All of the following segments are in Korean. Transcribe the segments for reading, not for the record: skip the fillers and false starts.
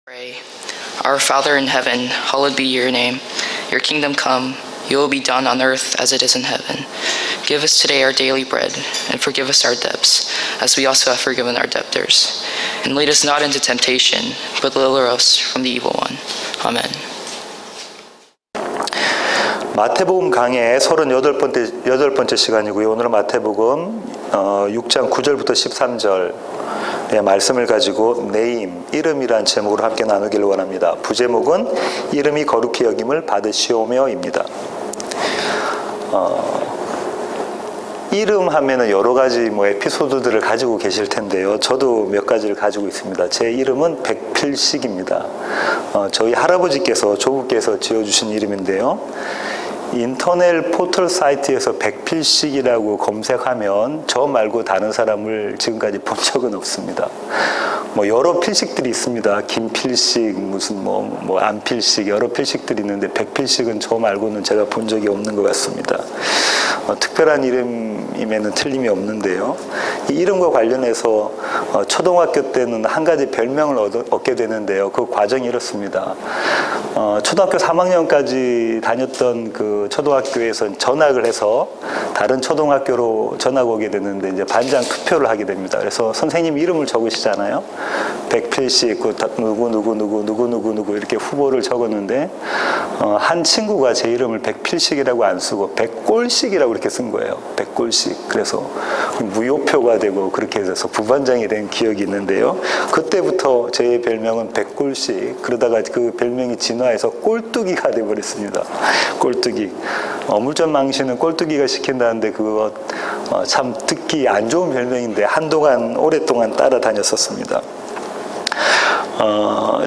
Pray. Our Father in heaven, hallowed be your name. Your kingdom come, your will be done on earth as it is in heaven. Give us today our daily bread, and forgive us our debts, as we also have forgiven our debtors. And lead us not into temptation, but deliver us from the evil one. Amen. 마태복음 강의 38번째 시간이고요. 오늘은 마태복음 6장 9절부터 13절의 말씀을 가지고 네임, 이름이란 제목으로 함께 나누기를 원합니다. 부제목은 이름이 거룩히 여김을 받으시오며입니다. 이름 하면은 여러 가지 에피소드들을 가지고 계실 텐데요. 저도 몇 가지를 가지고 있습니다. 제 이름은 백필식입니다. 저희 할아버지께서, 조부께서 지어주신 이름인데요. 인터넷 포털 사이트에서 백필식이라고 검색하면 저 말고 다른 사람을 지금까지 본 적은 없습니다. 여러 필식들이 있습니다. 김필식, 무슨 안필식, 여러 필식들이 있는데 백필식은 저 말고는 제가 본 적이 없는 것 같습니다. 특별한 이름임에는 틀림이 없는데요. 이 이름과 관련해서 초등학교 때는 한 가지 별명을 얻게 되는데요. 그 과정이 이렇습니다. 초등학교 3학년까지 다녔던 그 초등학교에서 전학을 해서 다른 초등학교로 전학 오게 됐는데 이제 반장 투표를 하게 됩니다. 그래서 선생님 이름을 적으시잖아요. 백필식, 누구 이렇게 후보를 적었는데 한 친구가 제 이름을 백필식이라고 안 쓰고 백골식이라고 이렇게 쓴 거예요. 백골식. 그래서 무효표가 되고 그렇게 해서 부반장이 된 기억이 있는데요. 그때부터 제 별명은 백골식. 그러다가 그 별명이 진화해서 꼴뚜기가 돼버렸습니다. 꼴뚜기. 물전망시는 꼴뚜기가 시킨다는데 그거 참 듣기 안 좋은 별명인데 한동안 오랫동안 따라다녔었습니다.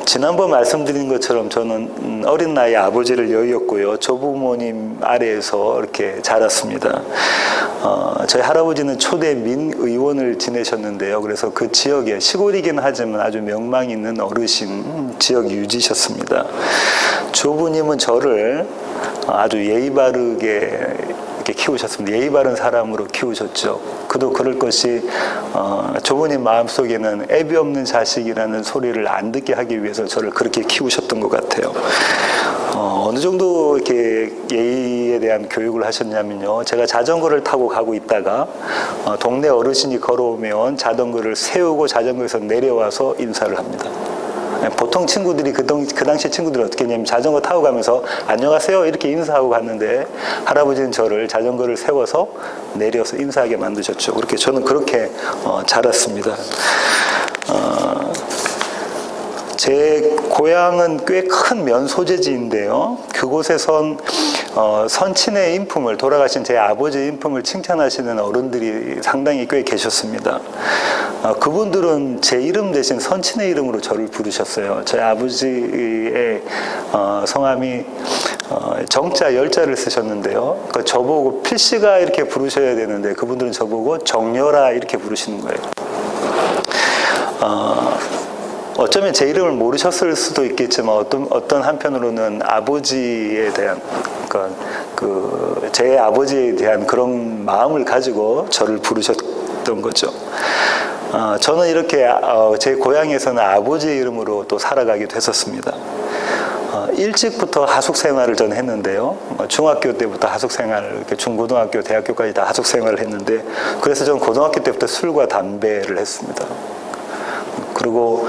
지난번 말씀드린 것처럼 저는 어린 나이에 아버지를 여의었고요. 조부모님 아래에서 이렇게 자랐습니다. 저희 할아버지는 초대 민의원을 지내셨는데요. 그래서 그 지역에, 시골이긴 하지만 아주 명망 있는 어르신, 지역 유지셨습니다. 조부님은 저를 아주 예의 바르게 이렇게 키우셨습니다. 예의 바른 사람으로 키우셨죠. 그도 그럴 것이 조부님 마음속에는 애비 없는 자식이라는 소리를 안 듣게 하기 위해서 저를 그렇게 키우셨던 것 같아요. 어느 정도 이렇게 예의에 대한 교육을 하셨냐면요. 제가 자전거를 타고 가고 있다가 동네 어르신이 걸어오면 자전거를 세우고 자전거에서 내려와서 인사를 합니다. 보통 친구들이 그 당시 친구들이 어떻게 했냐면 자전거 타고 가면서 안녕하세요 이렇게 인사하고 갔는데 할아버지는 저를 자전거를 세워서 내려서 인사하게 만드셨죠. 그렇게 저는 그렇게 자랐습니다. 제 고향은 꽤 큰 면 소재지인데요. 그곳에선 선친의 인품을, 돌아가신 제 아버지의 인품을 칭찬하시는 어른들이 상당히 꽤 계셨습니다. 그분들은 제 이름 대신 선친의 이름으로 저를 부르셨어요. 저희 아버지의 성함이 정자 열자를 쓰셨는데요. 그러니까 저보고 필씨가 이렇게 부르셔야 되는데 그분들은 저보고 정열아 이렇게 부르시는 거예요. 어쩌면 제 이름을 모르셨을 수도 있겠지만 어떤 한편으로는 아버지에 대한 제 아버지에 대한 그런 마음을 가지고 저를 부르셨던 거죠. 저는 이렇게 제 고향에서는 아버지의 이름으로 또 살아가기도 했었습니다. 일찍부터 하숙 생활을 전 했는데요. 중학교 때부터 하숙 생활, 중고등학교, 대학교까지 다 하숙 생활을 했는데 그래서 저는 고등학교 때부터 술과 담배를 했습니다. 그리고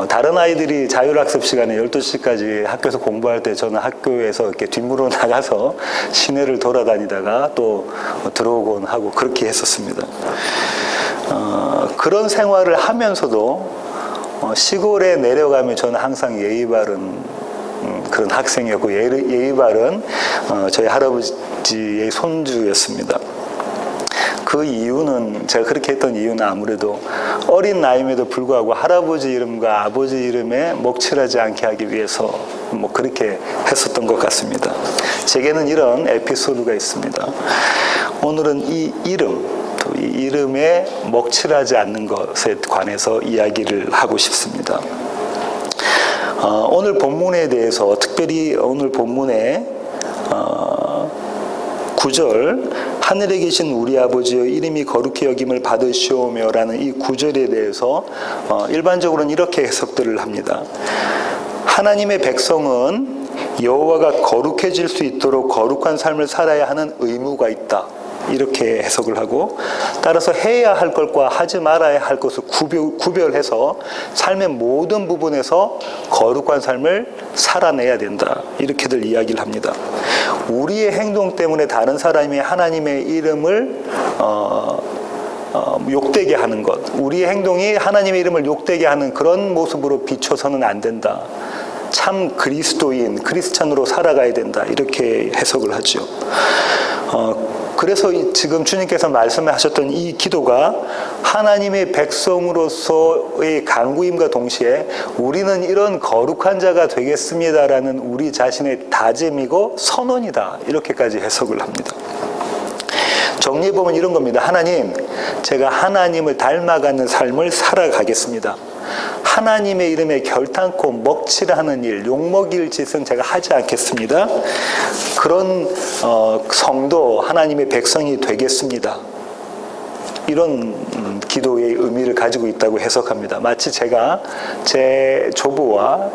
다른 아이들이 자율학습 시간에 12시까지 학교에서 공부할 때 저는 학교에서 이렇게 뒷문으로 나가서 시내를 돌아다니다가 또 들어오곤 하고 그렇게 했었습니다. 그런 생활을 하면서도 시골에 내려가면 저는 항상 예의 바른 그런 학생이었고 예의 바른 저희 할아버지의 손주였습니다. 그 이유는, 제가 그렇게 했던 이유는 아무래도 어린 나이임에도 불구하고 할아버지 이름과 아버지 이름에 먹칠하지 않게 하기 위해서 그렇게 했었던 것 같습니다. 제게는 이런 에피소드가 있습니다. 오늘은 이 이름에 먹칠하지 않는 것에 관해서 이야기를 하고 싶습니다. 오늘 본문에 대해서, 특별히 오늘 본문의 9절 하늘에 계신 우리 아버지여 이름이 거룩히 여김을 받으시오며 라는 이 구절에 대해서 일반적으로는 이렇게 해석들을 합니다. 하나님의 백성은 여호와가 거룩해질 수 있도록 거룩한 삶을 살아야 하는 의무가 있다. 이렇게 해석을 하고, 따라서 해야 할 것과 하지 말아야 할 것을 구별해서 삶의 모든 부분에서 거룩한 삶을 살아내야 된다. 이렇게들 이야기를 합니다. 우리의 행동 때문에 다른 사람이 하나님의 이름을 욕되게 하는 것, 우리의 행동이 하나님의 이름을 욕되게 하는 그런 모습으로 비춰서는 안 된다. 참 그리스도인, 크리스찬으로 살아가야 된다. 이렇게 해석을 하죠. 그래서 지금 주님께서 말씀하셨던 이 기도가 하나님의 백성으로서의 간구임과 동시에 우리는 이런 거룩한 자가 되겠습니다라는 우리 자신의 다짐이고 선언이다. 이렇게까지 해석을 합니다. 정리해보면 이런 겁니다. 하나님, 제가 하나님을 닮아가는 삶을 살아가겠습니다. 하나님의 이름에 결탄코 먹칠하는 일, 욕먹일 짓은 제가 하지 않겠습니다. 그런 성도, 하나님의 백성이 되겠습니다. 이런 기도의 의미를 가지고 있다고 해석합니다. 마치 제가 제 조부와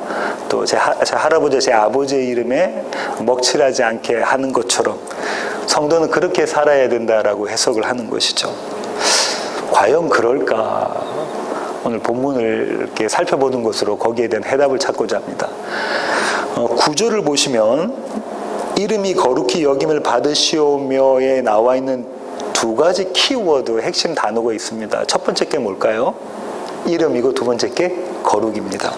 또 제 할아버지, 제 아버지의 이름에 먹칠하지 않게 하는 것처럼 성도는 그렇게 살아야 된다라고 해석을 하는 것이죠. 과연 그럴까? 오늘 본문을 이렇게 살펴보는 것으로 거기에 대한 해답을 찾고자 합니다. 구절을 보시면 이름이 거룩히 여김을 받으시오며에 나와 있는 두 가지 키워드, 핵심 단어가 있습니다. 첫 번째 게 뭘까요? 이름이고 두 번째 게 거룩입니다.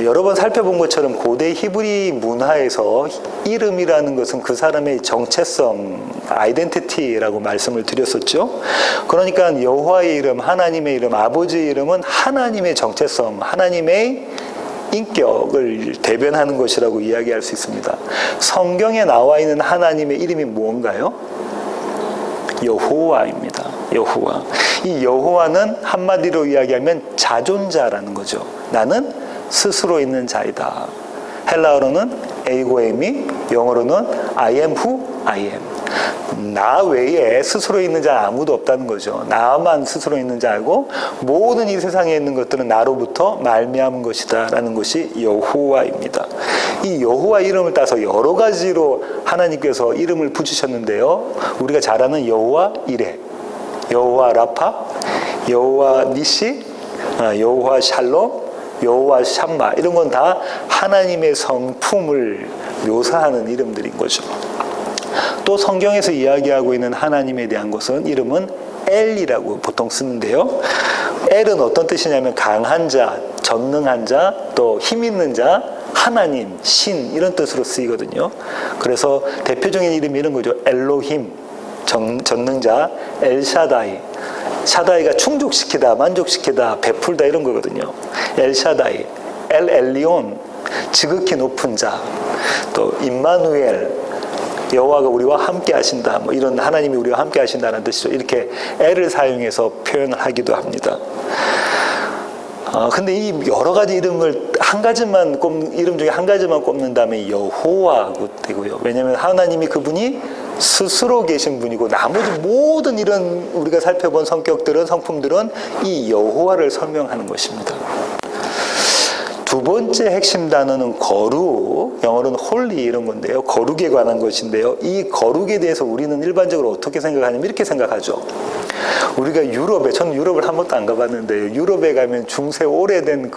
여러 번 살펴본 것처럼 고대 히브리 문화에서 이름이라는 것은 그 사람의 정체성, 아이덴티티라고 말씀을 드렸었죠. 그러니까 여호와의 이름, 하나님의 이름, 아버지의 이름은 하나님의 정체성, 하나님의 인격을 대변하는 것이라고 이야기할 수 있습니다. 성경에 나와 있는 하나님의 이름이 무언가요? 여호와입니다. 여호와. 이 여호와는 한마디로 이야기하면 자존자라는 거죠. 나는 스스로 있는 자이다. 헬라어로는 에이고엠이, 영어로는 I am who I am. 나 외에 스스로 있는 자 아무도 없다는 거죠. 나만 스스로 있는 자고 모든 이 세상에 있는 것들은 나로부터 말미암은 것이다 라는 것이 여호와입니다. 이 여호와 이름을 따서 여러 가지로 하나님께서 이름을 붙이셨는데요. 우리가 잘 아는 여호와 이레, 여호와 라파, 여호와 니시, 여호와 샬롬, 여호와 샴마, 이런 건 다 하나님의 성품을 묘사하는 이름들인 거죠. 또 성경에서 이야기하고 있는 하나님에 대한 것은 이름은 엘이라고 보통 쓰는데요. 엘은 어떤 뜻이냐면 강한 자, 전능한 자, 또 힘 있는 자, 하나님, 신, 이런 뜻으로 쓰이거든요. 그래서 대표적인 이름이 이런 거죠. 엘로힘, 전능자, 엘샤다이. 샤다이가 충족시키다, 만족시키다, 베풀다 이런 거거든요. 엘샤다이, 엘리온, 지극히 높은 자, 또 임마누엘, 여호와가 우리와 함께 하신다, 뭐 이런 하나님이 우리와 함께 하신다는 뜻이죠. 이렇게 엘을 사용해서 표현을 하기도 합니다. 근데 이 여러 가지 이름을 이름 중에 한 가지만 꼽는다면 여호와가 되고요. 왜냐하면 하나님이 그분이 스스로 계신 분이고 나머지 모든 이런 우리가 살펴본 성격들은, 성품들은 이 여호와를 설명하는 것입니다. 두 번째 핵심 단어는 거룩, 영어로는 홀리 이런 건데요. 거룩에 관한 것인데요. 이 거룩에 대해서 우리는 일반적으로 어떻게 생각하냐면 이렇게 생각하죠. 우리가 저는 유럽을 한 번도 안 가봤는데 유럽에 가면 중세 오래된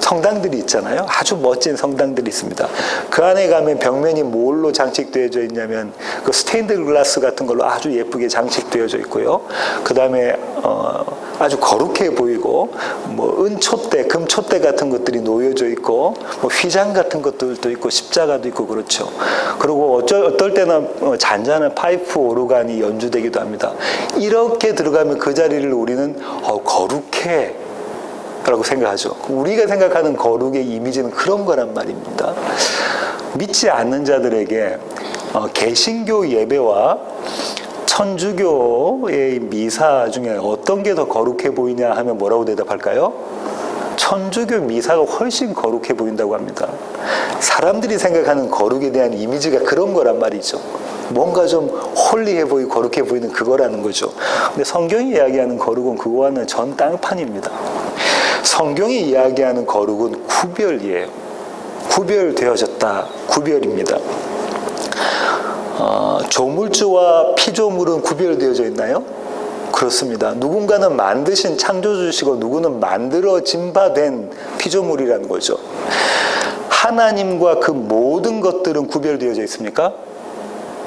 성당들이 있잖아요. 아주 멋진 성당들이 있습니다. 그 안에 가면 벽면이 뭘로 장식되어져 있냐면 그 스테인드 글라스 같은 걸로 아주 예쁘게 장식되어져 있고요. 그 다음에 아주 거룩해 보이고 뭐 은촛대, 금촛대 같은 것들이 놓여져 있고 뭐 휘장 같은 것들도 있고 십자가도 있고 그렇죠. 그리고 어떨 때는 잔잔한 파이프 오르간이 연주되기도 합니다. 이렇게 들어가면 그 자리를 우리는 거룩해 라고 생각하죠. 우리가 생각하는 거룩의 이미지는 그런 거란 말입니다. 믿지 않는 자들에게 개신교 예배와 천주교의 미사 중에 어떤 게 더 거룩해 보이냐 하면 뭐라고 대답할까요? 천주교 미사가 훨씬 거룩해 보인다고 합니다. 사람들이 생각하는 거룩에 대한 이미지가 그런 거란 말이죠. 뭔가 좀 홀리해 보이고 거룩해 보이는 그거라는 거죠. 근데 성경이 이야기하는 거룩은 그거와는 전 땅판입니다. 성경이 이야기하는 거룩은 구별이에요. 구별되어졌다. 구별입니다. 조물주와 피조물은 구별되어져 있나요? 그렇습니다. 누군가는 만드신 창조주시고 누구는 만들어진 바 된 피조물이라는 거죠. 하나님과 그 모든 것들은 구별되어져 있습니까?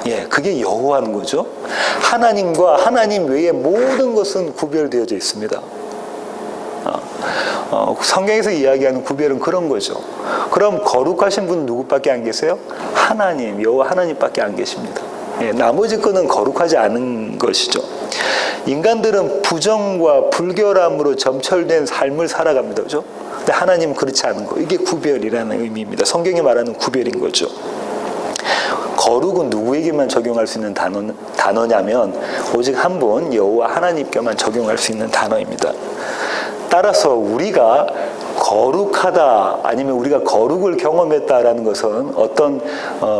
예, 그게 여호와는 거죠. 하나님과 하나님 외의 모든 것은 구별되어져 있습니다. 성경에서 이야기하는 구별은 그런 거죠. 그럼 거룩하신 분은 누구밖에 안 계세요? 하나님, 여호와 하나님밖에 안 계십니다. 예, 나머지 거는 거룩하지 않은 것이죠. 인간들은 부정과 불결함으로 점철된 삶을 살아갑니다. 그죠? 근데 하나님은 그렇지 않은 거. 이게 구별이라는 의미입니다. 성경이 말하는 구별인 거죠. 거룩은 누구에게만 적용할 수 있는 단어냐면 오직 한 분 여호와 하나님께만 적용할 수 있는 단어입니다. 따라서 우리가 거룩하다 아니면 우리가 거룩을 경험했다라는 것은 어떤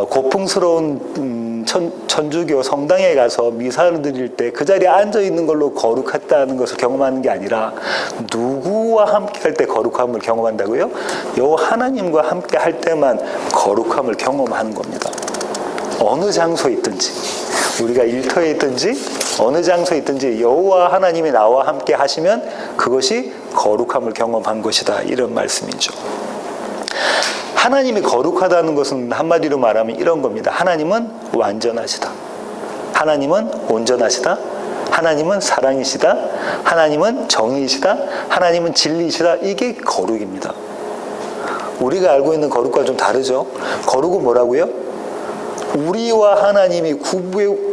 고풍스러운 천주교 성당에 가서 미사를 드릴 때 그 자리에 앉아 있는 걸로 거룩했다는 것을 경험하는 게 아니라 누구와 함께 할 때 거룩함을 경험한다고요? 여호와 하나님과 함께 할 때만 거룩함을 경험하는 겁니다. 어느 장소에 있든지 우리가 일터에 있든지 어느 장소에 있든지 여호와 하나님이 나와 함께 하시면 그것이 거룩함을 경험한 것이다. 이런 말씀이죠. 하나님이 거룩하다는 것은 한마디로 말하면 이런 겁니다. 하나님은 완전하시다. 하나님은 온전하시다. 하나님은 사랑이시다. 하나님은 정의이시다. 하나님은 진리이시다. 이게 거룩입니다. 우리가 알고 있는 거룩과 좀 다르죠. 거룩은 뭐라고요? 우리와 하나님이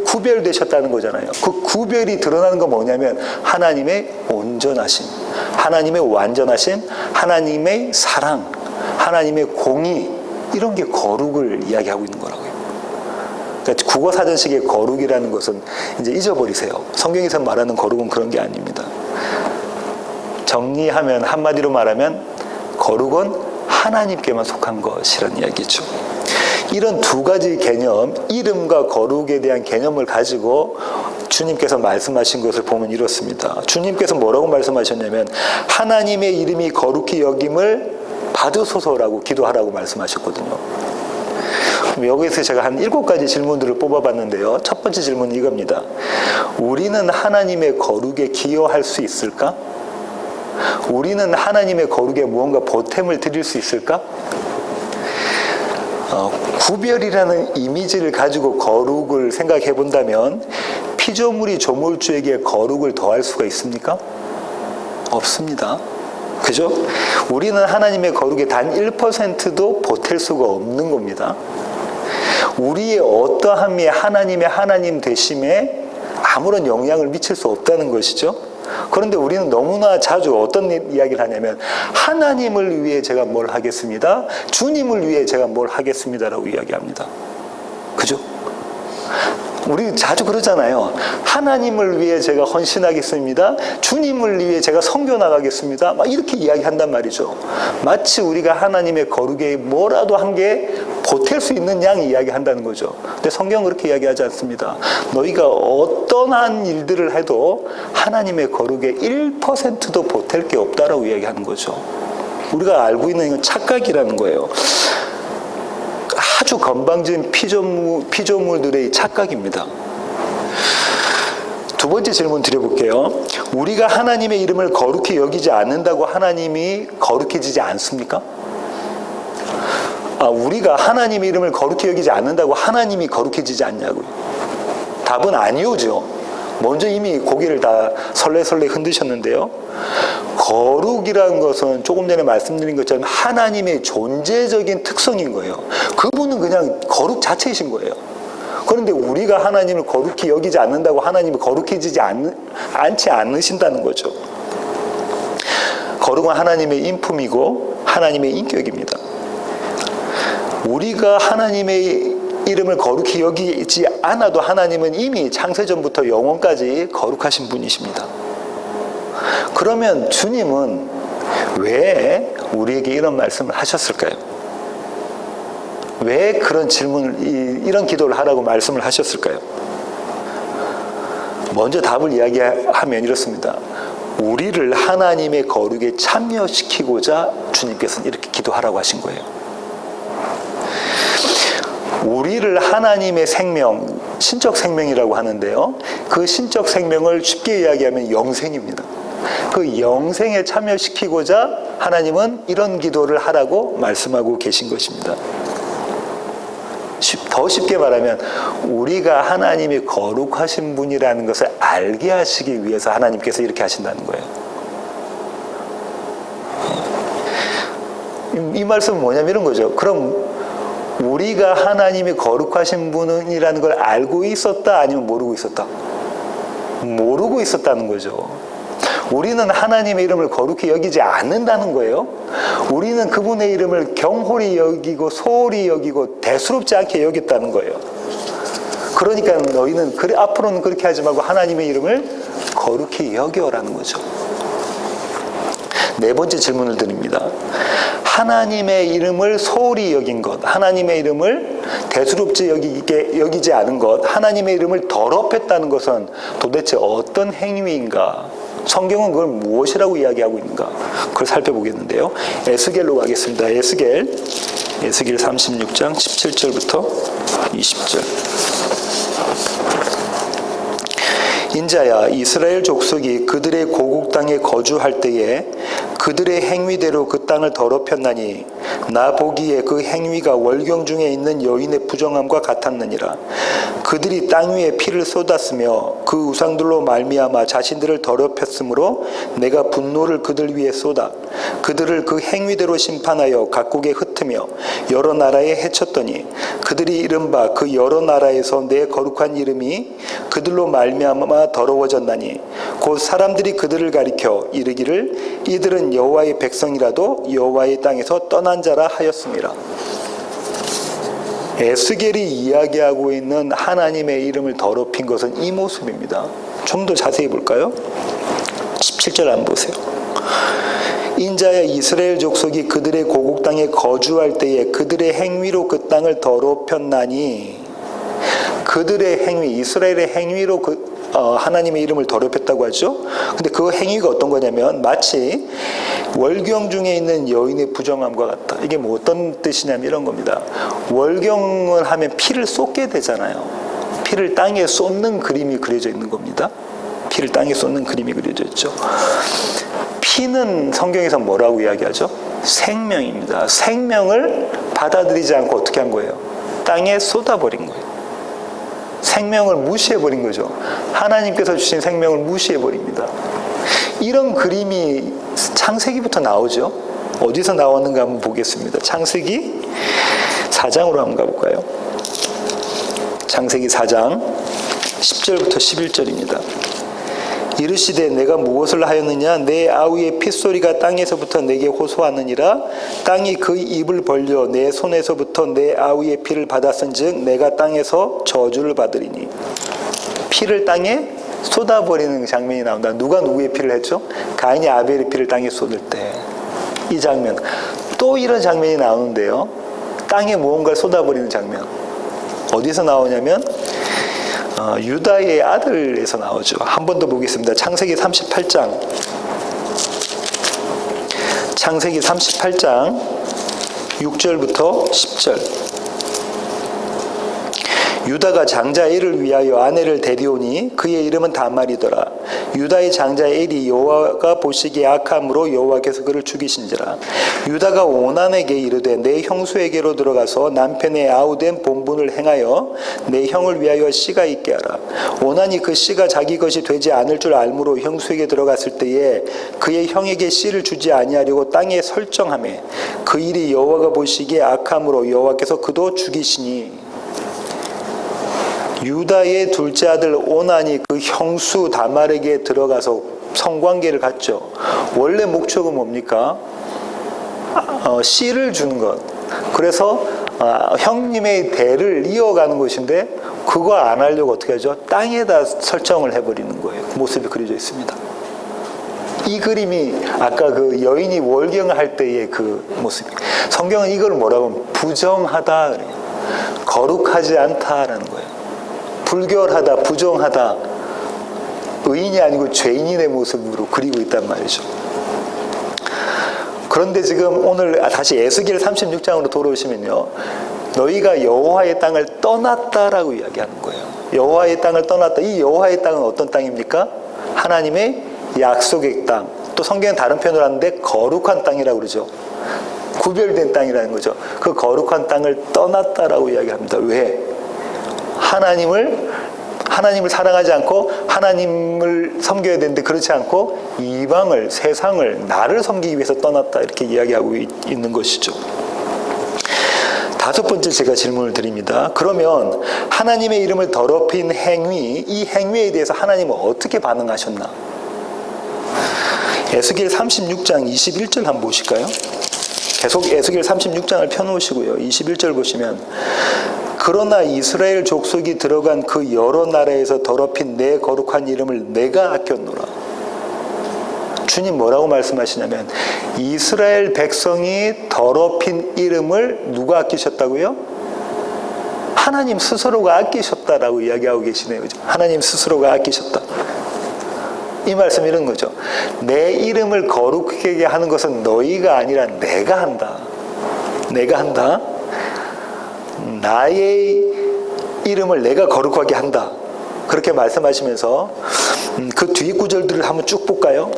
구별되셨다는 거잖아요. 그 구별이 드러나는 건 뭐냐면 하나님의 온전하심, 하나님의 완전하심, 하나님의 사랑, 하나님의 공의, 이런 게 거룩을 이야기하고 있는 거라고요. 그러니까 국어사전식의 거룩이라는 것은 이제 잊어버리세요. 성경에서 말하는 거룩은 그런 게 아닙니다. 정리하면 한마디로 말하면 거룩은 하나님께만 속한 것이라는 이야기죠. 이런 두 가지 개념, 이름과 거룩에 대한 개념을 가지고 주님께서 말씀하신 것을 보면 이렇습니다. 주님께서 뭐라고 말씀하셨냐면 하나님의 이름이 거룩히 여김을 받으소서라고 기도하라고 말씀하셨거든요. 여기서 제가 한 7가지 질문들을 뽑아봤는데요. 첫 번째 질문은 이겁니다. 우리는 하나님의 거룩에 기여할 수 있을까? 우리는 하나님의 거룩에 무언가 보탬을 드릴 수 있을까? 구별이라는 이미지를 가지고 거룩을 생각해 본다면 피조물이 조물주에게 거룩을 더할 수가 있습니까? 없습니다. 그죠? 우리는 하나님의 거룩에 단 1%도 보탤 수가 없는 겁니다. 우리의 어떠함이 하나님의 하나님 되심에 아무런 영향을 미칠 수 없다는 것이죠. 그런데 우리는 너무나 자주 어떤 이야기를 하냐면 하나님을 위해 제가 뭘 하겠습니다. 주님을 위해 제가 뭘 하겠습니다라고 이야기합니다. 그죠? 우리 자주 그러잖아요. 하나님을 위해 제가 헌신하겠습니다. 주님을 위해 제가 선교 나가겠습니다. 막 이렇게 이야기한단 말이죠. 마치 우리가 하나님의 거룩에 뭐라도 한 게 보탤 수 있는 양 이야기한다는 거죠. 근데 성경은 그렇게 이야기하지 않습니다. 너희가 어떠한 일들을 해도 하나님의 거룩에 1%도 보탤 게 없다라고 이야기하는 거죠. 우리가 알고 있는 이건 착각이라는 거예요. 아주 건방진 피조물들의 착각입니다. 두 번째 질문 드려볼게요. 우리가 하나님의 이름을 거룩히 여기지 않는다고 하나님이 거룩해지지 않습니까? 우리가 하나님의 이름을 거룩히 여기지 않는다고 하나님이 거룩해지지 않냐고요. 답은 아니오죠. 먼저 이미 고개를 다 설레설레 흔드셨는데요. 거룩이라는 것은 조금 전에 말씀드린 것처럼 하나님의 존재적인 특성인 거예요. 그분은 그냥 거룩 자체이신 거예요. 그런데 우리가 하나님을 거룩히 여기지 않는다고 하나님이 거룩해지지 않지 않으신다는 거죠. 거룩은 하나님의 인품이고 하나님의 인격입니다. 우리가 하나님의 이름을 거룩히 여기지 않아도 하나님은 이미 창세전부터 영원까지 거룩하신 분이십니다. 그러면 주님은 왜 우리에게 이런 말씀을 하셨을까요? 왜 그런 질문을, 이런 기도를 하라고 말씀을 하셨을까요? 먼저 답을 이야기하면 이렇습니다. 우리를 하나님의 거룩에 참여시키고자 주님께서는 이렇게 기도하라고 하신 거예요. 우리를 하나님의 생명, 신적 생명이라고 하는데요. 그 신적 생명을 쉽게 이야기하면 영생입니다. 그 영생에 참여시키고자 하나님은 이런 기도를 하라고 말씀하고 계신 것입니다. 더 쉽게 말하면 우리가 하나님이 거룩하신 분이라는 것을 알게 하시기 위해서 하나님께서 이렇게 하신다는 거예요. 이 말씀은 뭐냐면 이런 거죠. 그럼 우리가 하나님이 거룩하신 분이라는 걸 알고 있었다, 아니면 모르고 있었다? 모르고 있었다는 거죠. 우리는 하나님의 이름을 거룩히 여기지 않는다는 거예요. 우리는 그분의 이름을 경홀히 여기고 소홀히 여기고 대수롭지 않게 여겼다는 거예요. 그러니까 너희는 앞으로는 그렇게 하지 말고 하나님의 이름을 거룩히 여겨라는 거죠. 네 번째 질문을 드립니다. 하나님의 이름을 소홀히 여긴 것, 하나님의 이름을 대수롭지 여기지 않은 것, 하나님의 이름을 더럽혔다는 것은 도대체 어떤 행위인가? 성경은 그걸 무엇이라고 이야기하고 있는가? 그걸 살펴보겠는데요. 에스겔로 가겠습니다. 에스겔 36장 17절부터 20절. 인자야, 이스라엘 족속이 그들의 고국 땅에 거주할 때에 그들의 행위대로 그 땅을 더럽혔나니 나 보기에 그 행위가 월경 중에 있는 여인의 부정함과 같았느니라. 그들이 땅 위에 피를 쏟았으며 그 우상들로 말미암아 자신들을 더럽혔으므로 내가 분노를 그들 위에 쏟아 그들을 그 행위대로 심판하여 각국에 흩으며 여러 나라에 해쳤더니 그들이 이른바 그 여러 나라에서 내 거룩한 이름이 그들로 말미암아 더러워졌나니 곧 사람들이 그들을 가리켜 이르기를 이들은 여호와의 백성이라도 여호와의 땅에서 떠난 자라 하였음이라. 에스겔이 이야기하고 있는 하나님의 이름을 더럽힌 것은 이 모습입니다. 좀 더 자세히 볼까요? 17절 한번 보세요. 인자야, 이스라엘 족속이 그들의 고국 땅에 거주할 때에 그들의 행위로 그 땅을 더럽혔나니, 그들의 행위, 이스라엘의 행위로 하나님의 이름을 더럽혔다고 하죠. 근데 그 행위가 어떤 거냐면 마치 월경 중에 있는 여인의 부정함과 같다. 이게 뭐 어떤 뜻이냐면 이런 겁니다. 월경을 하면 피를 쏟게 되잖아요. 피를 땅에 쏟는 그림이 그려져 있는 겁니다. 피를 땅에 쏟는 그림이 그려져 있죠. 피는 성경에서 뭐라고 이야기하죠? 생명입니다. 생명을 받아들이지 않고 어떻게 한 거예요? 땅에 쏟아버린 거예요. 생명을 무시해버린 거죠. 하나님께서 주신 생명을 무시해버립니다. 이런 그림이 창세기부터 나오죠. 어디서 나왔는가 한번 보겠습니다. 창세기 4장으로 한번 가볼까요? 창세기 4장 10절부터 11절입니다. 이르시되 내가 무엇을 하였느냐? 내 아우의 핏소리가 땅에서부터 내게 호소하느니라. 땅이 그 입을 벌려 내 손에서부터 내 아우의 피를 받았은즉 내가 땅에서 저주를 받으리니. 피를 땅에 쏟아버리는 장면이 나온다. 누가 누구의 피를 했죠? 가인이 아벨의 피를 땅에 쏟을 때. 이 장면. 또 이런 장면이 나오는데요. 땅에 무언가를 쏟아버리는 장면. 어디서 나오냐면 유다의 아들에서 나오죠. 한 번 더 보겠습니다. 창세기 38장. 창세기 38장 6절부터 10절. 유다가 장자 엘을 위하여 아내를 데려오니 그의 이름은 다말이더라. 유다의 장자 엘이 여호와가 보시기에 악함으로 여호와께서 그를 죽이신지라. 유다가 오난에게 이르되 내 형수에게로 들어가서 남편의 아우된 본분을 행하여 내 형을 위하여 씨가 있게 하라. 오난이 그 씨가 자기 것이 되지 않을 줄 알므로 형수에게 들어갔을 때에 그의 형에게 씨를 주지 아니하려고 땅에 설정하매 그 일이 여호와가 보시기에 악함으로 여호와께서 그도 죽이시니. 유다의 둘째 아들 오난이 그 형수 다말에게 들어가서 성관계를 갖죠. 원래 목적은 뭡니까? 씨를 주는 것. 그래서 형님의 대를 이어가는 것인데 그거 안 하려고 어떻게 하죠? 땅에다 설정을 해버리는 거예요. 모습이 그려져 있습니다. 이 그림이 아까 그 여인이 월경을 할 때의 그 모습. 성경은 이걸 뭐라고 하면 부정하다 그래요. 거룩하지 않다라는 거예요. 불결하다, 부정하다. 의인이 아니고 죄인의 모습으로 그리고 있단 말이죠. 그런데 지금 오늘 다시 에스겔 36장으로 돌아오시면요, 너희가 여호와의 땅을 떠났다라고 이야기하는 거예요. 여호와의 땅을 떠났다. 이 여호와의 땅은 어떤 땅입니까? 하나님의 약속의 땅. 또 성경은 다른 표현을 하는데 거룩한 땅이라고 그러죠. 구별된 땅이라는 거죠. 그 거룩한 땅을 떠났다라고 이야기합니다. 왜? 하나님을 사랑하지 않고 하나님을 섬겨야 되는데 그렇지 않고 이방을, 세상을, 나를 섬기기 위해서 떠났다, 이렇게 이야기하고 있는 것이죠. 다섯 번째 제가 질문을 드립니다. 그러면 하나님의 이름을 더럽힌 행위, 이 행위에 대해서 하나님은 어떻게 반응하셨나? 에스겔 36장 21절 한번 보실까요? 계속 에스겔 36장을 펴놓으시고요. 21절 보시면, 그러나 이스라엘 족속이 들어간 그 여러 나라에서 더럽힌 내 거룩한 이름을 내가 아꼈노라. 주님 뭐라고 말씀하시냐면, 이스라엘 백성이 더럽힌 이름을 누가 아끼셨다고요? 하나님 스스로가 아끼셨다라고 이야기하고 계시네요. 하나님 스스로가 아끼셨다. 이 말씀 이런 거죠. 내 이름을 거룩하게 하는 것은 너희가 아니라 내가 한다. 내가 한다. 나의 이름을 내가 거룩하게 한다. 그렇게 말씀하시면서 그 뒤 구절들을 한번 쭉 볼까요?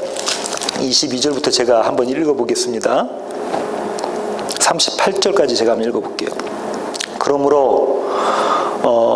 22절부터 제가 한번 읽어보겠습니다. 38절까지 제가 한번 읽어볼게요. 그러므로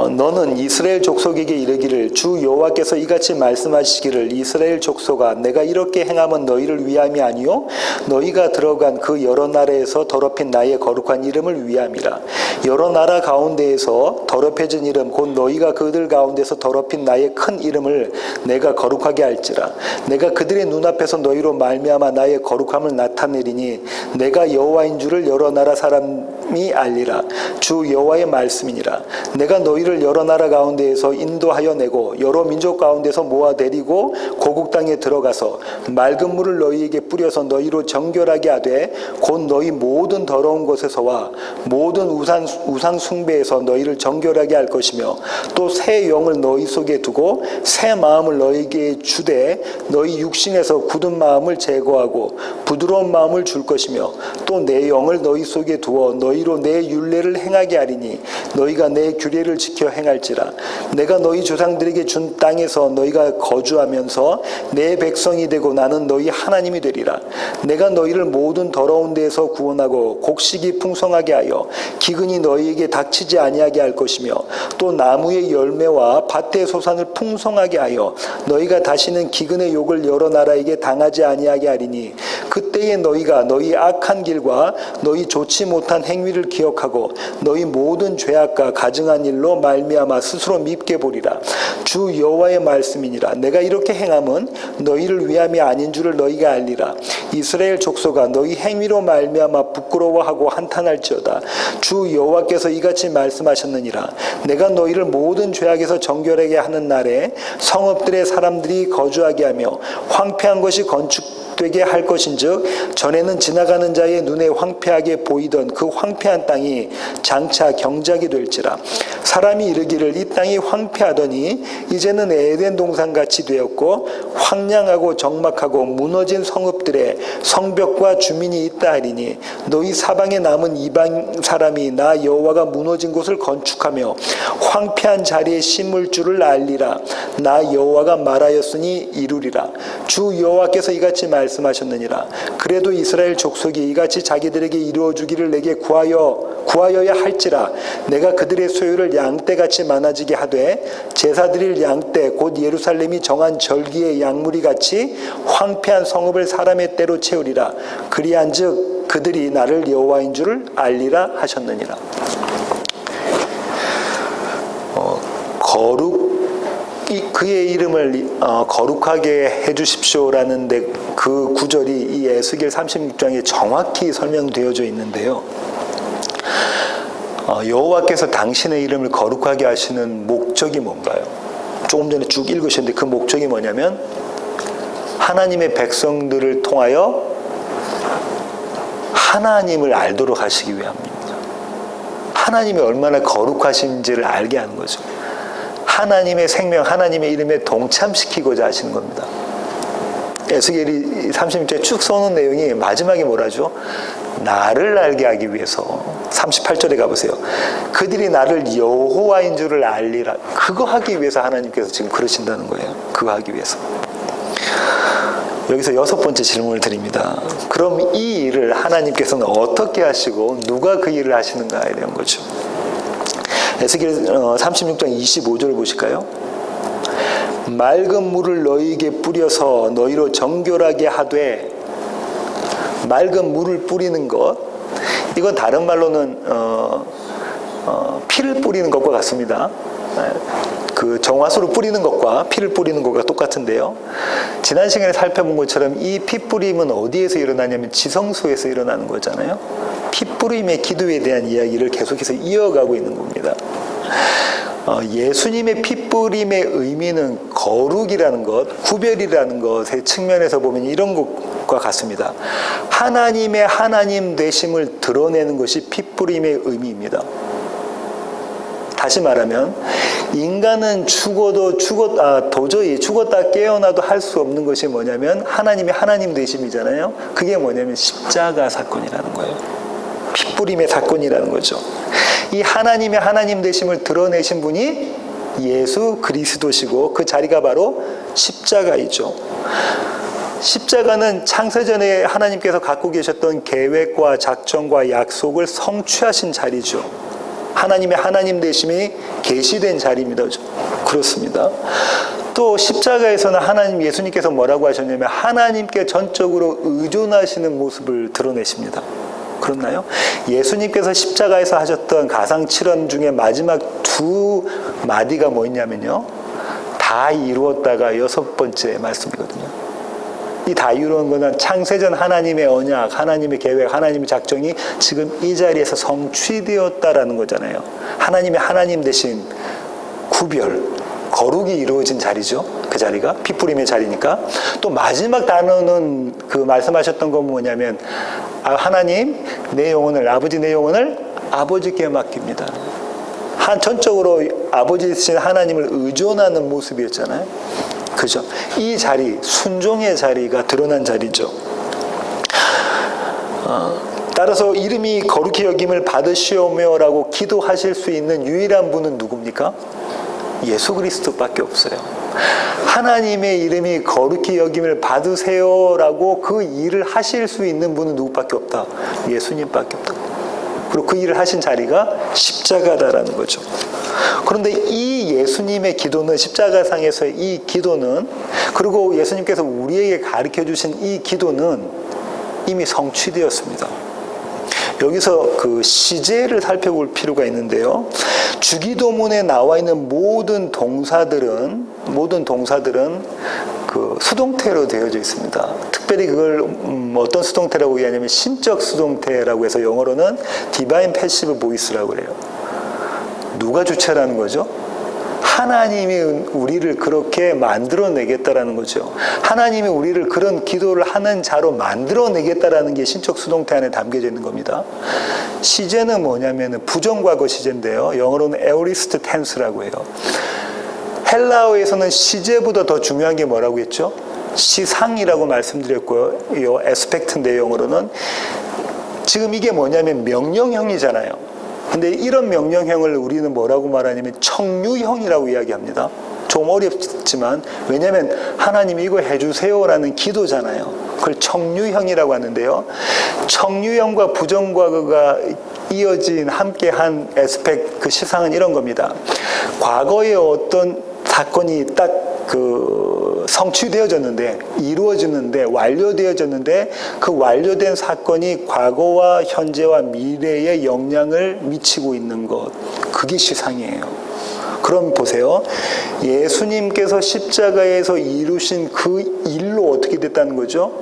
너는 이스라엘 족속에게 이르기를, 주 여호와께서 이같이 말씀하시기를, 이스라엘 족속아, 내가 이렇게 행함은 너희를 위함이 아니요 너희가 들어간 그 여러 나라에서 더럽힌 나의 거룩한 이름을 위함이라. 여러 나라 가운데에서 더럽혀진 이름, 곧 너희가 그들 가운데서 더럽힌 나의 큰 이름을 내가 거룩하게 할지라. 내가 그들의 눈앞에서 너희로 말미암아 나의 거룩함을 나타내리니 내가 여호와인 줄을 여러 나라 사람이 알리라. 주 여호와의 말씀이니라. 내가 너희를 여러 나라 가운데에서 인도하여 내고 여러 민족 가운데서 모아 데리고 고국 땅에 들어가서 맑은 물을 너희에게 뿌려서 너희로 정결하게 하되, 곧 너희 모든 더러운 곳에서와 모든 우상 숭배에서 너희를 정결하게 할 것이며, 또 새 영을 너희 속에 두고 새 마음을 너희에게 주되 너희 육신에서 굳은 마음을 제거하고 부드러운 마음을 줄 것이며, 또 내 영을 너희 속에 두어 너희로 내 율례를 행하게 하리니 너희가 내 규례를 지켜 행할지라. 내가 너희 조상들에게 준 땅에서 너희가 거주하면서 내 백성이 되고 나는 너희 하나님이 되리라. 내가 너희를 모든 더러운 데에서 구원하고 곡식이 풍성하게 하여 기근이 너희에게 닥치지 아니하게 할 것이며, 또 나무의 열매와 밭의 소산을 풍성하게 하여 너희가 다시는 기근의 욕을 여러 나라에게 당하지 아니하게 하리니, 그때에 너희가 너희 악한 길과 너희 좋지 못한 행위를 기억하고 너희 모든 죄악과 가증한 일로 말미암아 스스로 밉게 보리라. 주 여호와의 말씀이니라. 내가 이렇게 행함은 너희를 위함이 아닌 줄을 너희가 알리라. 이스라엘 족속아, 너희 행위로 말미암아 부끄러워하고 한탄할지어다. 주 여호와께서 이같이 말씀하셨느니라. 내가 너희를 모든 죄악에서 정결하게 하는 날에 성읍들의 사람들이 거주하게 하며 황폐한 것이 건축되게 할 것인즉, 전에는 지나가는 자의 눈에 황폐하게 보이던 그 황폐한 땅이 장차 경작이 될지라. 사람이 이르기를, 이 땅이 황폐하더니 이제는 에덴 동산같이 되었고 황량하고 적막하고 무너진 성읍들에 성벽과 주민이 있다 하리니, 너희 사방에 남은 이방 사람이 나 여호와가 무너진 곳을 건축하며 황폐한 자리에 심을 줄을 알리라. 나 여호와가 말하였으니 이루리라. 주 여호와께서 이같이 말씀하셨느니라. 그래도 이스라엘 족속이 이같이 자기들에게 이루어주기를 내게 구하여야 할지라. 내가 그들의 소유를 양떼같이 많아지게 하되 제사드릴 양떼 곧 예루살렘이 정한 절기의 양무리 같이 황폐한 성읍을 사람의 때로 채우리라. 그리한즉 그들이 나를 여호와인 줄을 알리라 하셨느니라. 그의 이름을 거룩하게 해주십시오라는 그 구절이 이 에스겔 36장에 정확히 설명되어져 있는데요. 여호와께서 당신의 이름을 거룩하게 하시는 목적이 뭔가요? 조금 전에 쭉 읽으셨는데 그 목적이 뭐냐면 하나님의 백성들을 통하여 하나님을 알도록 하시기 위함입니다. 하나님이 얼마나 거룩하신지를 알게 하는 거죠. 하나님의 생명, 하나님의 이름에 동참시키고자 하시는 겁니다. 에스겔이 36장에 쭉 써놓은 내용이 마지막에 뭐라죠? 나를 알게 하기 위해서. 38절에 가보세요. 그들이 나를 여호와인 줄을 알리라. 그거 하기 위해서 하나님께서 지금 그러신다는 거예요. 그거 하기 위해서. 여기서 6번째 질문을 드립니다. 그럼 이 일을 하나님께서는 어떻게 하시고 누가 그 일을 하시는가에 대한 거죠. 에스겔 36장 25절을 보실까요? 맑은 물을 너희에게 뿌려서 너희로 정결하게 하되, 맑은 물을 뿌리는 것, 이건 다른 말로는 피를 뿌리는 것과 같습니다. 그 정화수를 뿌리는 것과 피를 뿌리는 것과 똑같은데요. 지난 시간에 살펴본 것처럼 이 피 뿌림은 어디에서 일어나냐면 지성소에서 일어나는 거잖아요. 피 뿌림의 기도에 대한 이야기를 계속해서 이어가고 있는 겁니다. 예수님의 피 뿌림의 의미는 거룩이라는 것, 구별이라는 것의 측면에서 보면 이런 것과 같습니다. 하나님의 하나님 되심을 드러내는 것이 피 뿌림의 의미입니다. 다시 말하면 인간은 도저히 죽었다 깨어나도 할 수 없는 것이 뭐냐면 하나님의 하나님 되심이잖아요. 그게 뭐냐면 십자가 사건이라는 거예요. 피 뿌림의 사건이라는 거죠. 이 하나님의 하나님 되심을 드러내신 분이 예수 그리스도시고 그 자리가 바로 십자가이죠. 십자가는 창세전에 하나님께서 갖고 계셨던 계획과 작정과 약속을 성취하신 자리죠. 하나님의 하나님 되심이 계시된 자리입니다. 그렇습니다. 또 십자가에서는 하나님 예수님께서 뭐라고 하셨냐면 하나님께 전적으로 의존하시는 모습을 드러내십니다. 그렇나요? 예수님께서 십자가에서 하셨던 가상칠언 중에 마지막 두 마디가 뭐였냐면요, 다 이루었다가 6번째 말씀이거든요. 이 다 이루는 것은 창세전 하나님의 언약, 하나님의 계획, 하나님의 작정이 지금 이 자리에서 성취되었다라는 거잖아요. 하나님의 하나님 되신 구별, 거룩이 이루어진 자리죠. 그 자리가 피 뿌림의 자리니까. 또 마지막 단어는 그 말씀하셨던 건 뭐냐면 하나님 내 영혼을, 아버지 내 영혼을 아버지께 맡깁니다. 전적으로 아버지이신 하나님을 의존하는 모습이었잖아요. 그죠? 이 자리, 순종의 자리가 드러난 자리죠. 따라서 이름이 거룩히 여김을 받으시오며라고 기도하실 수 있는 유일한 분은 누굽니까? 예수 그리스도밖에 없어요. 하나님의 이름이 거룩히 여김을 받으세요라고 그 일을 하실 수 있는 분은 누구밖에 없다? 예수님밖에 없다. 그리고 그 일을 하신 자리가 십자가다라는 거죠. 그런데 이 예수님의 기도는, 십자가상에서의 이 기도는, 그리고 예수님께서 우리에게 가르쳐 주신 이 기도는 이미 성취되었습니다. 여기서 그 시제를 살펴볼 필요가 있는데요. 주기도문에 나와 있는 모든 동사들은 그 수동태로 되어져 있습니다. 특별히 그걸 어떤 수동태라고 얘기하냐면 신적 수동태라고 해서 영어로는 Divine Passive Voice라고 그래요. 누가 주체라는 거죠? 하나님이 우리를 그렇게 만들어내겠다라는 거죠. 하나님이 우리를 그런 기도를 하는 자로 만들어내겠다라는 게 신적 수동태 안에 담겨져 있는 겁니다. 시제는 뭐냐면 부정과거 시제인데요. 영어로는 에오리스트 텐스라고 해요. 헬라어에서는 시제보다 더 중요한 게 뭐라고 했죠? 시상이라고 말씀드렸고요. 이 에스펙트인데 영어로는 지금 이게 뭐냐면 명령형이잖아요. 근데 이런 명령형을 우리는 뭐라고 말하냐면 청유형이라고 이야기합니다. 좀 어렵지만 왜냐하면 하나님이 이거 해주세요라는 기도잖아요. 그걸 청유형이라고 하는데요. 청유형과 부정과거가 이어진 함께한 에스펙트, 그 시상은 이런 겁니다. 과거에 어떤 사건이 딱 성취되어졌는데, 이루어지는데, 완료되어졌는데 그 완료된 사건이 과거와 현재와 미래에 영향을 미치고 있는 것, 그게 시상이에요. 그럼 보세요. 예수님께서 십자가에서 이루신 그 일로 어떻게 됐다는 거죠?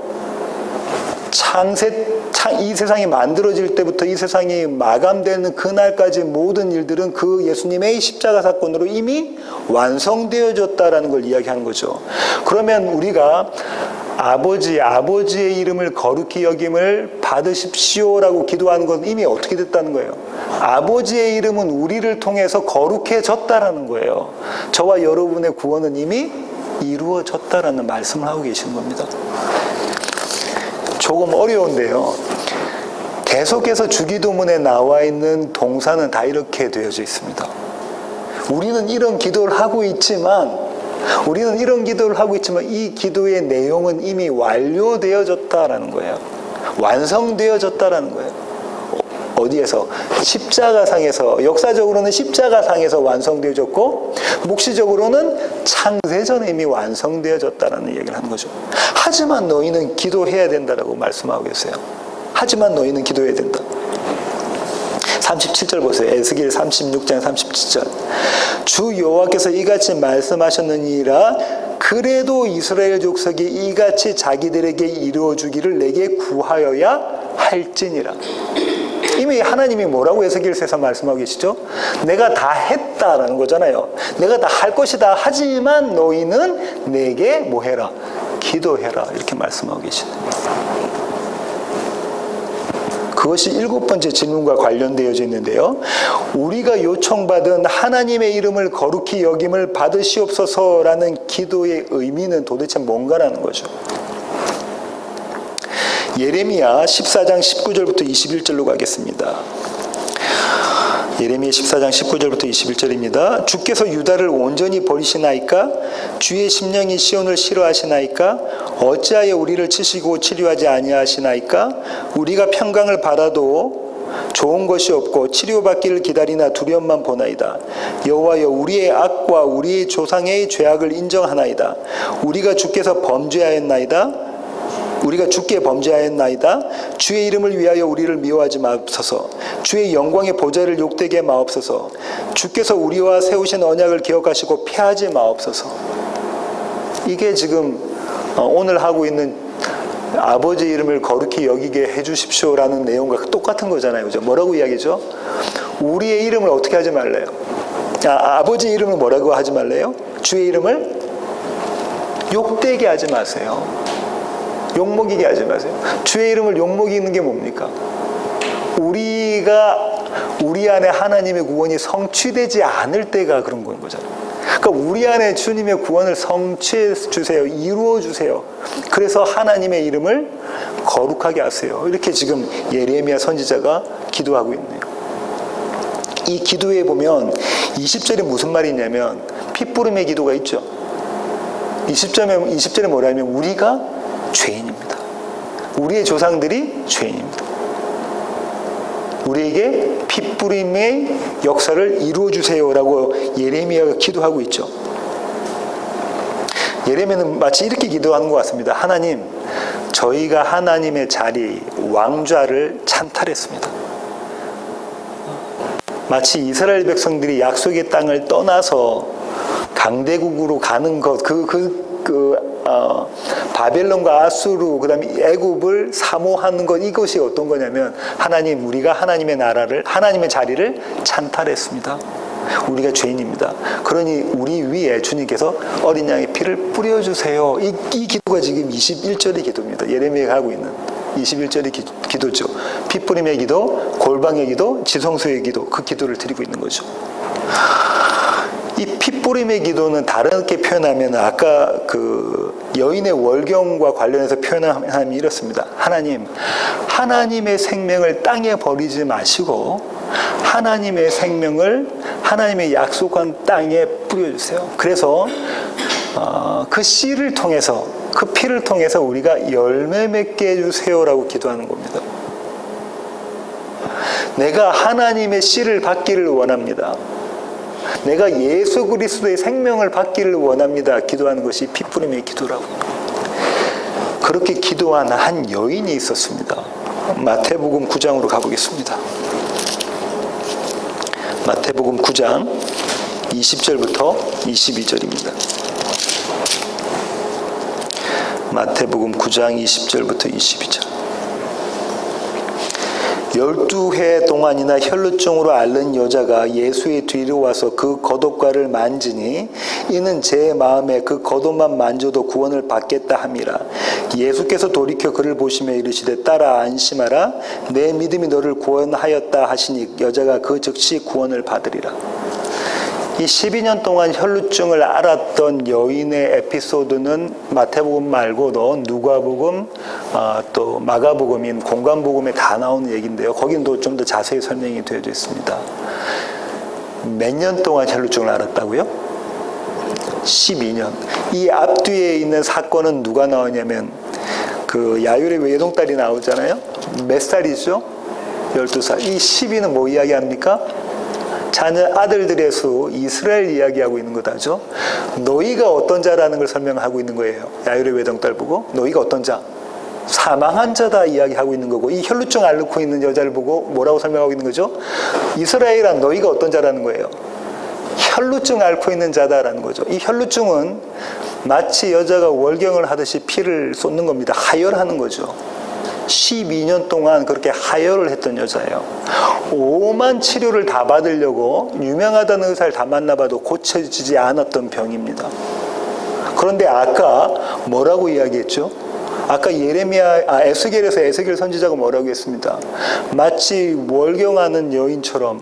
이 세상이 만들어질 때부터 이 세상이 마감되는 그날까지 모든 일들은 그 예수님의 십자가 사건으로 이미 완성되어졌다라는 걸 이야기하는 거죠. 그러면 우리가 아버지의 이름을 거룩히 여김을 받으십시오라고 기도하는 건 이미 어떻게 됐다는 거예요? 아버지의 이름은 우리를 통해서 거룩해졌다라는 거예요. 저와 여러분의 구원은 이미 이루어졌다라는 말씀을 하고 계시는 겁니다. 조금 어려운데요. 계속해서 주기도문에 나와 있는 동사는 다 이렇게 되어져 있습니다. 우리는 이런 기도를 하고 있지만 이 기도의 내용은 이미 완료되어졌다라는 거예요. 완성되어졌다라는 거예요. 어디에서? 십자가상에서, 역사적으로는 십자가상에서 완성되어졌고, 묵시적으로는 창세전에 이미 완성되어졌다는 얘기를 하는 거죠. 하지만 너희는 기도해야 된다라고 말씀하고 계세요. 하지만 너희는 기도해야 된다. 37절 보세요. 에스겔 36장 37절. 주 여호와께서 이같이 말씀하셨느니라. 그래도 이스라엘 족속이 이같이 자기들에게 이루어주기를 내게 구하여야 할지니라. 이미 하나님이 뭐라고 에스겔서에서 말씀하고 계시죠? 내가 다 했다라는 거잖아요. 내가 다 할 것이다. 하지만 너희는 내게 뭐 해라? 기도해라. 이렇게 말씀하고 계시네요. 그것이 7번째 질문과 관련되어져 있는데요. 우리가 요청받은 하나님의 이름을 거룩히 여김을 받으시옵소서라는 기도의 의미는 도대체 뭔가라는 거죠. 예레미야 14장 19절부터 21절로 가겠습니다. 예레미야 14장 19절부터 21절입니다. 주께서 유다를 온전히 버리시나이까? 주의 심령이 시온을 싫어하시나이까? 어찌하여 우리를 치시고 치료하지 아니하시나이까? 우리가 평강을 받아도 좋은 것이 없고 치료받기를 기다리나 두려움만 보나이다. 여호와여, 우리의 악과 우리의 조상의 죄악을 인정하나이다. 우리가 주께 범죄하였나이다. 주의 이름을 위하여 우리를 미워하지 마옵소서. 주의 영광의 보좌를 욕되게 마옵소서. 주께서 우리와 세우신 언약을 기억하시고 피하지 마옵소서. 이게 지금 오늘 하고 있는 아버지 이름을 거룩히 여기게 해주십시오라는 내용과 똑같은 거잖아요. 그죠? 뭐라고 이야기죠? 우리의 이름을 어떻게 하지 말래요? 아버지 이름을 뭐라고 하지 말래요? 주의 이름을 욕되게 하지 마세요. 욕먹이게 하지 마세요. 주의 이름을 욕먹이는 게 뭡니까? 우리 안에 하나님의 구원이 성취되지 않을 때가 그런 건 거잖아요. 그러니까 우리 안에 주님의 구원을 성취해 주세요. 이루어 주세요. 그래서 하나님의 이름을 거룩하게 하세요. 이렇게 지금 예레미야 선지자가 기도하고 있네요. 이 기도에 보면 20절에 무슨 말이 있냐면 핏부림의 기도가 있죠. 20절에 뭐라면 우리가 죄인입니다. 우리의 조상들이 죄인입니다. 우리에게 핏부림의 역사를 이루어주세요라고 예레미야가 기도하고 있죠. 예레미야는 마치 이렇게 기도하는 것 같습니다. 하나님, 저희가 하나님의 자리, 왕좌를 찬탈했습니다. 마치 이스라엘 백성들이 약속의 땅을 떠나서 강대국으로 가는 것, 바벨론과 아수르, 그 다음에 애굽을 사모하는 것, 이것이 어떤 거냐면 하나님, 우리가 하나님의 나라를, 하나님의 자리를 찬탈했습니다. 우리가 죄인입니다. 그러니 우리 위에 주님께서 어린 양의 피를 뿌려주세요. 이 기도가 지금 21절의 기도입니다. 예레미야가 하고 있는 21절의 기도죠. 핏부림의 기도, 골방의 기도, 지성소의 기도, 그 기도를 드리고 있는 거죠. 이 핏부림의 기도는 다르게 표현하면 아까 그 여인의 월경과 관련해서 표현하면 이렇습니다. 하나님, 하나님의 생명을 땅에 버리지 마시고 하나님의 생명을 하나님의 약속한 땅에 뿌려주세요. 그래서 그 씨를 통해서, 그 피를 통해서 우리가 열매 맺게 해주세요라고 기도하는 겁니다. 내가 하나님의 씨를 받기를 원합니다. 내가 예수 그리스도의 생명을 받기를 원합니다. 기도하는 것이 핏부림의 기도라고. 그렇게 기도한 한 여인이 있었습니다. 마태복음 9장으로 가보겠습니다. 마태복음 9장 20절부터 22절입니다. 마태복음 9장 20절부터 22절. 12회 동안이나 혈루증으로 앓는 여자가 예수의 뒤로 와서 그 겉옷과를 만지니 이는 제 마음에 그 겉옷만 만져도 구원을 받겠다 함이라. 예수께서 돌이켜 그를 보시며 이르시되 딸아 안심하라 내 믿음이 너를 구원하였다 하시니 여자가 그 즉시 구원을 받으리라. 이 12년 동안 혈루증을 앓았던 여인의 에피소드는 마태복음 말고도 누가복음, 또 마가복음인 공관복음에 다 나오는 얘기인데요. 거기는 좀 더 자세히 설명이 되어져 있습니다. 몇 년 동안 혈루증을 앓았다고요? 12년. 이 앞뒤에 있는 사건은 누가 나오냐면 그 야율의 외동딸이 나오잖아요. 몇 살이죠? 12살. 이 12는 뭐 이야기합니까? 자녀 아들들의 수 이스라엘 이야기하고 있는 거다죠. 너희가 어떤 자라는 걸 설명하고 있는 거예요. 야율의 외동딸 보고 너희가 어떤 자? 사망한 자다 이야기하고 있는 거고 이 혈루증 앓고 있는 여자를 보고 뭐라고 설명하고 있는 거죠? 이스라엘아 너희가 어떤 자라는 거예요. 혈루증 앓고 있는 자다라는 거죠. 이 혈루증은 마치 여자가 월경을 하듯이 피를 쏟는 겁니다. 하혈하는 거죠. 12년 동안 그렇게 하혈을 했던 여자예요. 오만 치료를 다 받으려고 유명하다는 의사를 다 만나봐도 고쳐지지 않았던 병입니다. 그런데 아까 뭐라고 이야기했죠? 아까 에스겔에서 에스겔 선지자가 뭐라고 했습니다. 마치 월경하는 여인처럼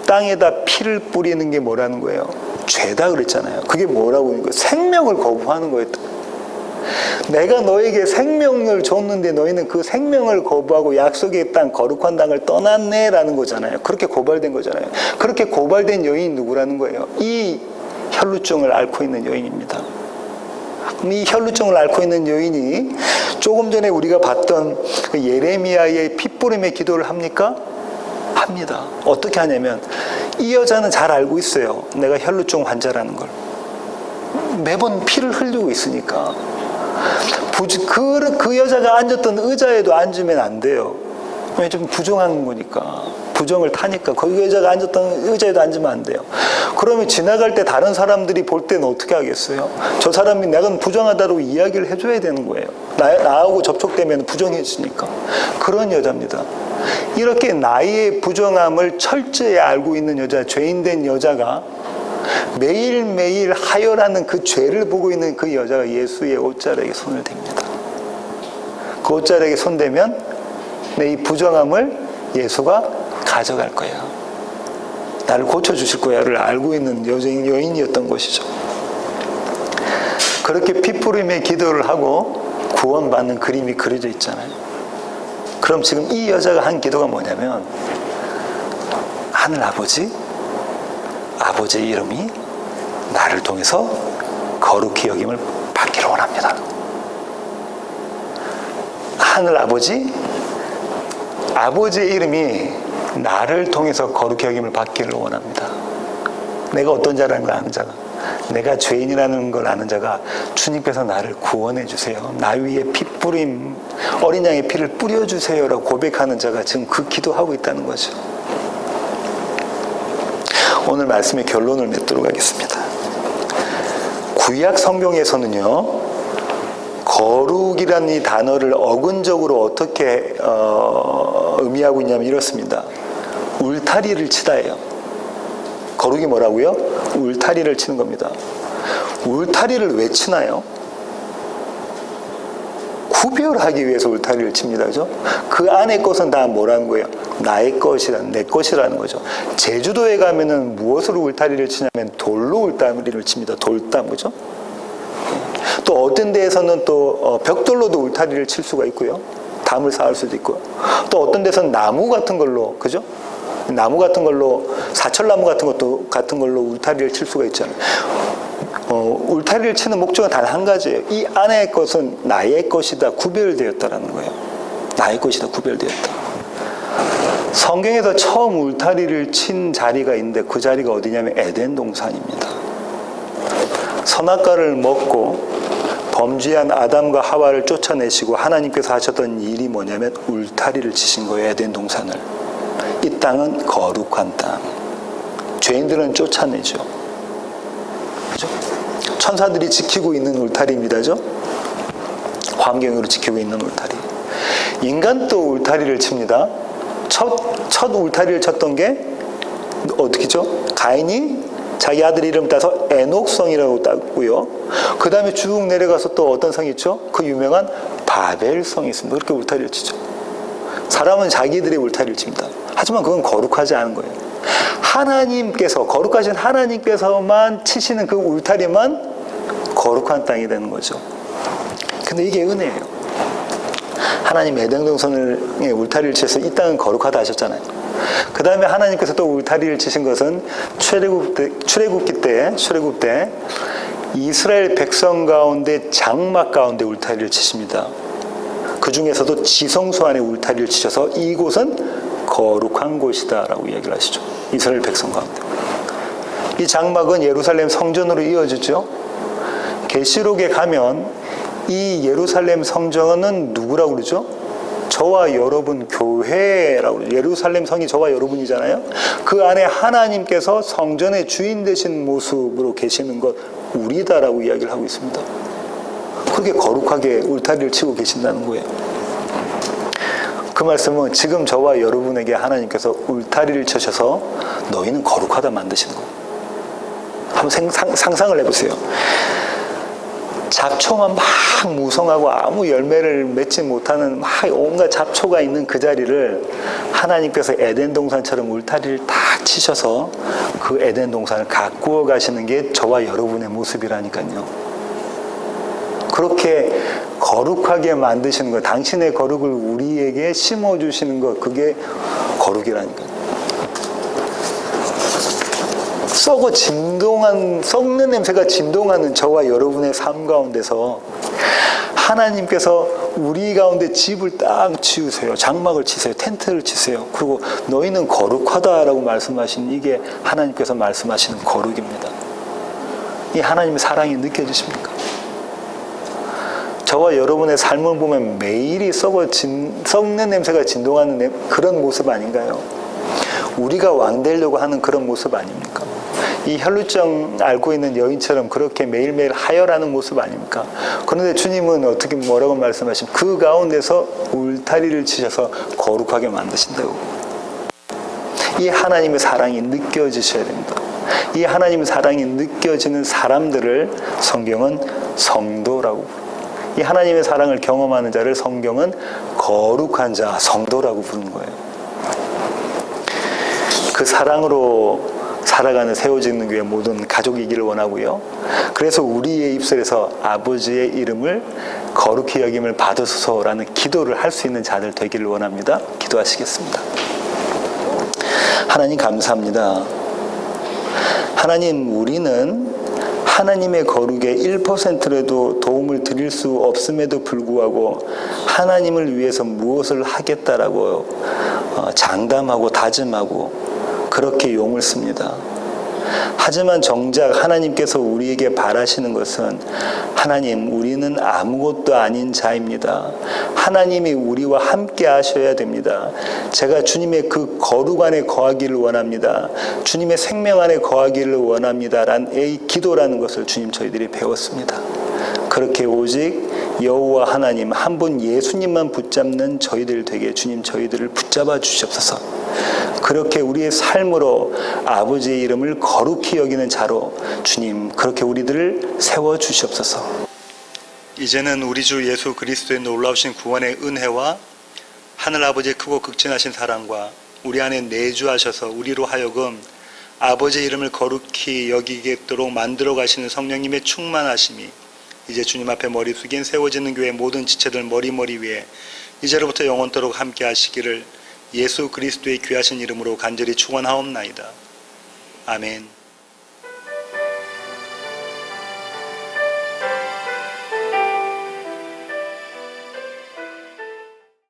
땅에다 피를 뿌리는 게 뭐라는 거예요? 죄다 그랬잖아요. 그게 뭐라고 하는 거예요? 생명을 거부하는 거였다. 내가 너에게 생명을 줬는데 너희는 그 생명을 거부하고 약속의 땅 거룩한 땅을 떠났네 라는 거잖아요. 그렇게 고발된 거잖아요. 그렇게 고발된 여인이 누구라는 거예요? 이 혈루증을 앓고 있는 여인입니다. 이 혈루증을 앓고 있는 여인이 조금 전에 우리가 봤던 그 예레미야의 핏부림의 기도를 합니까? 합니다. 어떻게 하냐면 이 여자는 잘 알고 있어요. 내가 혈루증 환자라는 걸. 매번 피를 흘리고 있으니까. 그 여자가 앉았던 의자에도 앉으면 안 돼요. 왜? 좀 부정한 거니까. 부정을 타니까. 그 여자가 앉았던 의자에도 앉으면 안 돼요. 그러면 지나갈 때 다른 사람들이 볼 때는 어떻게 하겠어요? 저 사람이 내가 부정하다고 이야기를 해줘야 되는 거예요. 나하고 접촉되면 부정해지니까. 그런 여자입니다. 이렇게 나의 부정함을 철저히 알고 있는 여자, 죄인된 여자가 매일매일 하혈하는 그 죄를 보고 있는 그 여자가 예수의 옷자락에 손을 댑니다. 그 옷자락에 손대면 내 이 부정함을 예수가 가져갈 거야. 나를 고쳐주실 거야를 알고 있는 여인이었던 것이죠. 그렇게 핏부림의 기도를 하고 구원받는 그림이 그려져 있잖아요. 그럼 지금 이 여자가 한 기도가 뭐냐면 하늘 아버지의 이름이 나를 통해서 거룩히 여김을 받기를 원합니다. 하늘 아버지의 이름이 나를 통해서 거룩히 여김을 받기를 원합니다. 내가 어떤 자라는 걸 아는 자가, 내가 죄인이라는 걸 아는 자가 주님께서 나를 구원해 주세요. 나 위에 핏부림, 어린 양의 피를 뿌려주세요라고 고백하는 자가 지금 그 기도하고 있다는 거죠. 오늘 말씀의 결론을 맺도록 하겠습니다. 구약 성경에서는요, 거룩이라는 이 단어를 어근적으로 어떻게 의미하고 있냐면 이렇습니다. 울타리를 치다예요. 거룩이 뭐라고요? 울타리를 치는 겁니다. 울타리를 왜 치나요? 구별하기 위해서 울타리를 칩니다. 그죠? 그 안에 것은 다 뭐라는 거예요? 나의 것이라는, 내 것이라는 거죠. 제주도에 가면은 무엇으로 울타리를 치냐면 돌로 울타리를 칩니다. 돌담, 그죠? 또 어떤 데에서는 또 벽돌로도 울타리를 칠 수가 있고요. 담을 쌓을 수도 있고요. 또 어떤 데서는 나무 같은 걸로, 그죠? 나무 같은 걸로, 사철나무 같은 걸로 울타리를 칠 수가 있잖아요. 울타리를 치는 목적은 단 한 가지예요. 이 안의 것은 나의 것이다, 구별되었다라는 거예요. 나의 것이다, 구별되었다. 성경에서 처음 울타리를 친 자리가 있는데 그 자리가 어디냐면 에덴 동산입니다. 선악과를 먹고 범죄한 아담과 하와를 쫓아내시고 하나님께서 하셨던 일이 뭐냐면 울타리를 치신 거예요. 에덴 동산을. 이 땅은 거룩한 땅. 죄인들은 쫓아내죠. 그죠? 천사들이 지키고 있는 울타리입니다죠. 환경으로 지키고 있는 울타리. 인간도 울타리를 칩니다. 첫 울타리를 쳤던 게 어떻게죠? 가인이 자기 아들 이름 따서 에녹성이라고 따고요. 그 다음에 쭉 내려가서 또 어떤 성이 있죠? 그 유명한 바벨성이 있습니다. 그렇게 울타리를 치죠. 사람은 자기들의 울타리를 칩니다. 하지만 그건 거룩하지 않은 거예요. 하나님께서, 거룩하신 하나님께서만 치시는 그 울타리만 거룩한 땅이 되는 거죠. 근데 이게 은혜예요. 하나님 에덴 동산에 울타리를 치셔서 이 땅은 거룩하다 하셨잖아요. 그 다음에 하나님께서 또 울타리를 치신 것은 출애굽 때 이스라엘 백성 가운데 장막 가운데 울타리를 치십니다. 그 중에서도 지성소 안에 울타리를 치셔서 이곳은 거룩한 곳이다라고 이야기를 하시죠. 이스라엘 백성 가운데. 이 장막은 예루살렘 성전으로 이어지죠. 계시록에 가면 이 예루살렘 성전은 누구라고 그러죠? 저와 여러분 교회라고 그러죠. 예루살렘 성이 저와 여러분이잖아요. 그 안에 하나님께서 성전의 주인 되신 모습으로 계시는 것 우리다라고 이야기를 하고 있습니다. 그렇게 거룩하게 울타리를 치고 계신다는 거예요. 그 말씀은 지금 저와 여러분에게 하나님께서 울타리를 쳐셔서 너희는 거룩하다 만드시는 거예요. 한번 상상을 해보세요. 잡초만 막 무성하고 아무 열매를 맺지 못하는 막 온갖 잡초가 있는 그 자리를 하나님께서 에덴 동산처럼 울타리를 딱 치셔서 그 에덴 동산을 가꾸어 가시는 게 저와 여러분의 모습이라니까요. 그렇게 거룩하게 만드시는 것, 당신의 거룩을 우리에게 심어주시는 것, 그게 거룩이라니까요. 썩는 냄새가 진동하는 저와 여러분의 삶 가운데서 하나님께서 우리 가운데 집을 딱 지으세요. 장막을 치세요. 텐트를 치세요. 그리고 너희는 거룩하다라고 말씀하신 이게 하나님께서 말씀하시는 거룩입니다. 이 하나님의 사랑이 느껴지십니까? 저와 여러분의 삶을 보면 매일이 썩는 냄새가 진동하는 그런 모습 아닌가요? 우리가 왕 되려고 하는 그런 모습 아닙니까? 이 혈루증 앓고 있는 여인처럼 그렇게 매일매일 하혈하는 모습 아닙니까? 그런데 주님은 어떻게 뭐라고 말씀하시면 그 가운데서 울타리를 치셔서 거룩하게 만드신다고. 이 하나님의 사랑이 느껴지셔야 됩니다. 이 하나님의 사랑이 느껴지는 사람들을 성경은 성도라고 부릅니다. 이 하나님의 사랑을 경험하는 자를 성경은 거룩한 자, 성도라고 부르는 거예요. 그 사랑으로 살아가는 세워지는 교회 모든 가족이기를 원하고요. 그래서 우리의 입술에서 아버지의 이름을 거룩히 여김을 받으소서라는 기도를 할 수 있는 자들 되기를 원합니다. 기도하시겠습니다. 하나님 감사합니다. 하나님, 우리는 하나님의 거룩에 1%라도 도움을 드릴 수 없음에도 불구하고 하나님을 위해서 무엇을 하겠다라고 장담하고 다짐하고 그렇게 용을 씁니다. 하지만 정작 하나님께서 우리에게 바라시는 것은 하나님, 우리는 아무것도 아닌 자입니다. 하나님이 우리와 함께 하셔야 됩니다. 제가 주님의 그 거룩 안에 거하기를 원합니다. 주님의 생명 안에 거하기를 원합니다. 라는 이 기도라는 것을 주님 저희들이 배웠습니다. 그렇게 오직 여호와 하나님 한 분 예수님만 붙잡는 저희들 되게 주님 저희들을 붙잡아 주시옵소서. 그렇게 우리의 삶으로 아버지의 이름을 거룩히 여기는 자로 주님 그렇게 우리들을 세워 주시옵소서. 이제는 우리 주 예수 그리스도의 놀라우신 구원의 은혜와 하늘아버지의 크고 극진하신 사랑과 우리 안에 내주하셔서 우리로 하여금 아버지의 이름을 거룩히 여기겠도록 만들어 가시는 성령님의 충만하심이 이제 주님 앞에 머리 숙인 세워지는 교회 모든 지체들 머리 위에 이제로부터 영원토록 함께 하시기를 예수 그리스도의 귀하신 이름으로 간절히 축원하옵나이다. 아멘.